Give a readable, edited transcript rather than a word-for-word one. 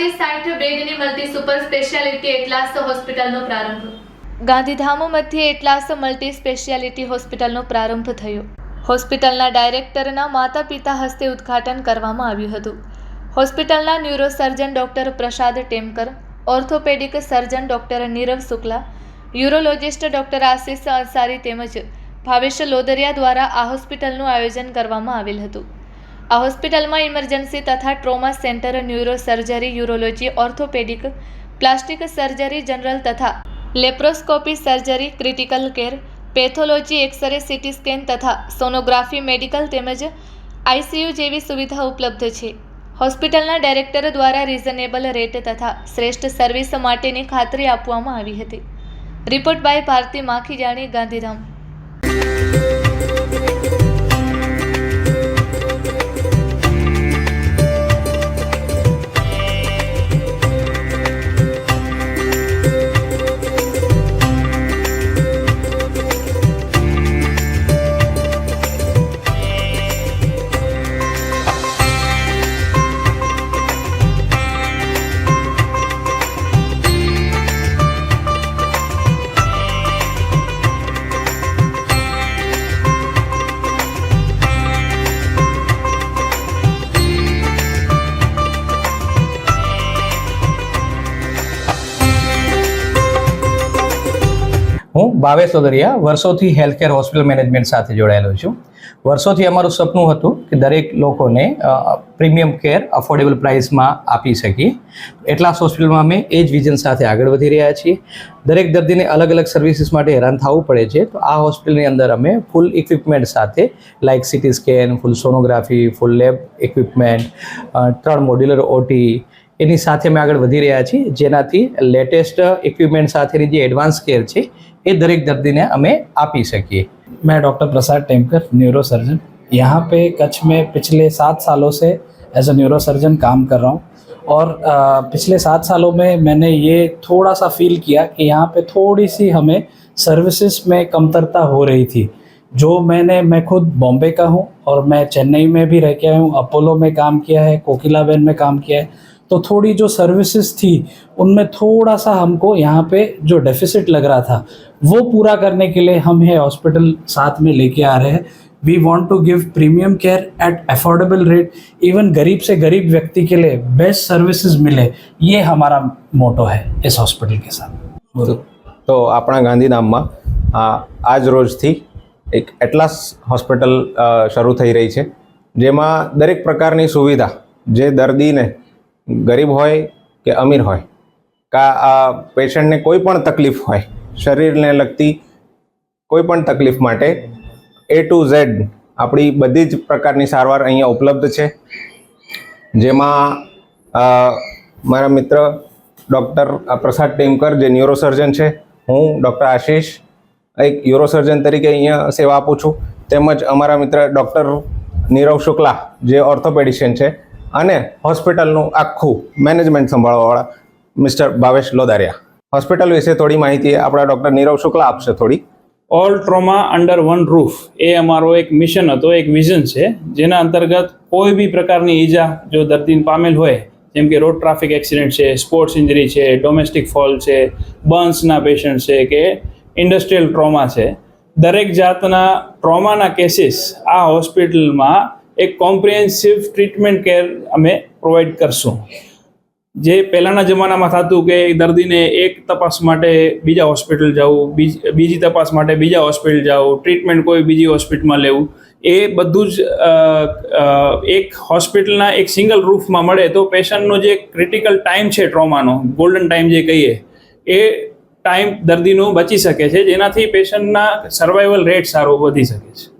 760 બેડની multi super speciality atlas હોસ્પિટલનો પ્રારંભ. ગાંધીધામ મધ્યે એટલાસ મલ્ટી સ્પેશિયાલિટી હોસ્પિટલનો પ્રારંભ થયો. હોસ્પિટલના ડાયરેક્ટરના માતા પિતા હસ્તે ઉદ્ઘાટન કરવામાં આવ્યું હતું. હોસ્પિટલના neurosurgeon doctor Prasad Temkar, orthopaedic surgeon doctor Nirav Shukla, urologist doctor Ashish Ansari તેમજ ભાવેશ લોદરિયા દ્વારા આ હોસ્પિટલનું આયોજન કરવામાં આવેલ હતું. આ હોસ્પિટલમાં ઇમરજન્સી તથા trauma centre, neuro surgery, urology, orthopaedic, plastic surgery, general તથા laparoscopy surgery, critical care, pathology, X-ray, CT scan તથા સોનોગ્રાફી, મેડિકલ તેમજ આઈસીયુ જેવી સુવિધા ઉપલબ્ધ છે. હોસ્પિટલના ડાયરેક્ટર દ્વારા રિઝનેબલ રેટ તથા શ્રેષ્ઠ સર્વિસ માટેની ખાતરી આપવામાં આવી હતી. Report by Bharti Makhijani, Gandhidham. હું ભાવેશ લોદરિયા વર્ષોથી હેલ્થકેર હોસ્પિટલ મેનેજમેન્ટ સાથે જોડાયેલો છું. વર્ષોથી અમારું સપનું હતું કે દરેક લોકોને પ્રીમિયમ કેર અફોર્ડેબલ પ્રાઇસમાં આપી શકીએ. એટલાસ હોસ્પિટલમાં અમે એ જ વિઝન સાથે આગળ વધી રહ્યા છીએ. દરેક દર્દીને અલગ અલગ સર્વિસીસ માટે હેરાન થવું પડે છે, તો આ હોસ્પિટલની અંદર અમે ફૂલ ઇક્વિપમેન્ટ સાથે લાઇક સીટી સ્કેન, ફૂલ સોનોગ્રાફી, ફૂલ લેબ ઇક્વિપમેન્ટ, 3 મોડ્યુલર ઓટી એની સાથે અમે આગળ વધી રહ્યા છીએ, જેનાથી લેટેસ્ટ ઇક્વિપમેન્ટ સાથેની જે એડવાન્સ કેર છે ये दरेक दर्दी ने हमें आप ही सकिए. मैं डॉक्टर प्रसाद टेमकर, न्यूरो सर्जन, यहाँ पे कच्छ में पिछले 7 सालों से एज अ न्यूरो सर्जन काम कर रहा हूँ. और पिछले 7 सालों में मैंने ये थोड़ा सा फील किया कि यहाँ पे थोड़ी सी हमें सर्विसेज में कमतरता हो रही थी. जो मैं खुद बॉम्बे का हूँ और मैं चेन्नई में भी रह के आया हूँ, अपोलो में काम किया है, कोकिलाबेन में काम किया है. तो थोड़ी जो सर्विसेज थी उनमें थोड़ा सा हमको यहाँ पे जो डेफिसिट लग रहा था वो पूरा करने के लिए हम ये हॉस्पिटल साथ में लेके आ रहे हैं. We want to give premium care at affordable rate. Even गरीब से गरीब व्यक्ति के लिए बेस्ट सर्विसेज मिले, ये हमारा मोटो है इस हॉस्पिटल के साथ. तो अपना गांधीधाम आज रोज थी एक એટલાસ હોસ્પિટલ શરૂ થઈ રહી છે, જેમાં દરેક પ્રકારની સુવિધા જે દર્દીને ગરીબ હોય કે અમીર હોય કા પેશન્ટને કોઈ પણ તકલીફ હોય, શરીરને લગતી કોઈ પણ તકલીફ માટે A to Z આપણી બધી જ પ્રકારની સારવાર અહીંયા ઉપલબ્ધ છે. જેમાં મારા મિત્ર ડૉક્ટર પ્રસાદ ટેમકર જે ન્યુરોસર્જન છે, હું ડૉક્ટર આશિષ એક યુરોસર્જન તરીકે અહીંયા સેવા આપું છું. તેમજ અમારા મિત્ર ડૉક્ટર નીરવ શુક્લા જે ઓર્થોપેડિશિયન છે, અને હોસ્પિટલનું આખું મેનેજમેન્ટ સંભાળવાવાળા મિસ્ટર ભાવેશ લોદરિયા. હોસ્પિટલ વિશે થોડી માહિતી આપણા ડૉક્ટર નીરવ શુક્લા આપશે થોડી. All trauma under one roof એ અમારો એક મિશન હતો, એક વિઝન છે, જેના અંતર્ગત કોઈ બી પ્રકારની ઈજા જો દર્દીને પામેલ હોય, જેમ કે રોડ ટ્રાફિક એક્સિડન્ટ છે, સ્પોર્ટ્સ ઇન્જરી છે, ડોમેસ્ટિક ફોલ છે, બર્ન્સના પેશન્ટ છે કે ઇન્ડસ્ટ્રીયલ ટ્રોમા છે, દરેક જાતના ટ્રોમાના કેસીસ આ હોસ્પિટલમાં એક કોમ્પ્રિહેન્સિવ ટ્રીટમેન્ટ કેર અમે પ્રોવાઈડ કરશું. જે પહેલાંના જમાનામાં થતું કે દર્દીને એક તપાસ માટે બીજા હોસ્પિટલ જવું, બીજી તપાસ માટે બીજા હોસ્પિટલ જવું, ટ્રીટમેન્ટ કોઈ બીજી હોસ્પિટલમાં લેવું, એ બધું જ એક હોસ્પિટલના એક સિંગલ રૂફમાં મળે તો પેશન્ટનો જે ક્રિટિકલ ટાઈમ છે ટ્રોમાનો, ગોલ્ડન ટાઈમ જે કહીએ, એ ટાઈમ દર્દીનો બચી શકે છે, જેનાથી પેશન્ટના સર્વાઈવલ રેટ સારો વધી શકે છે.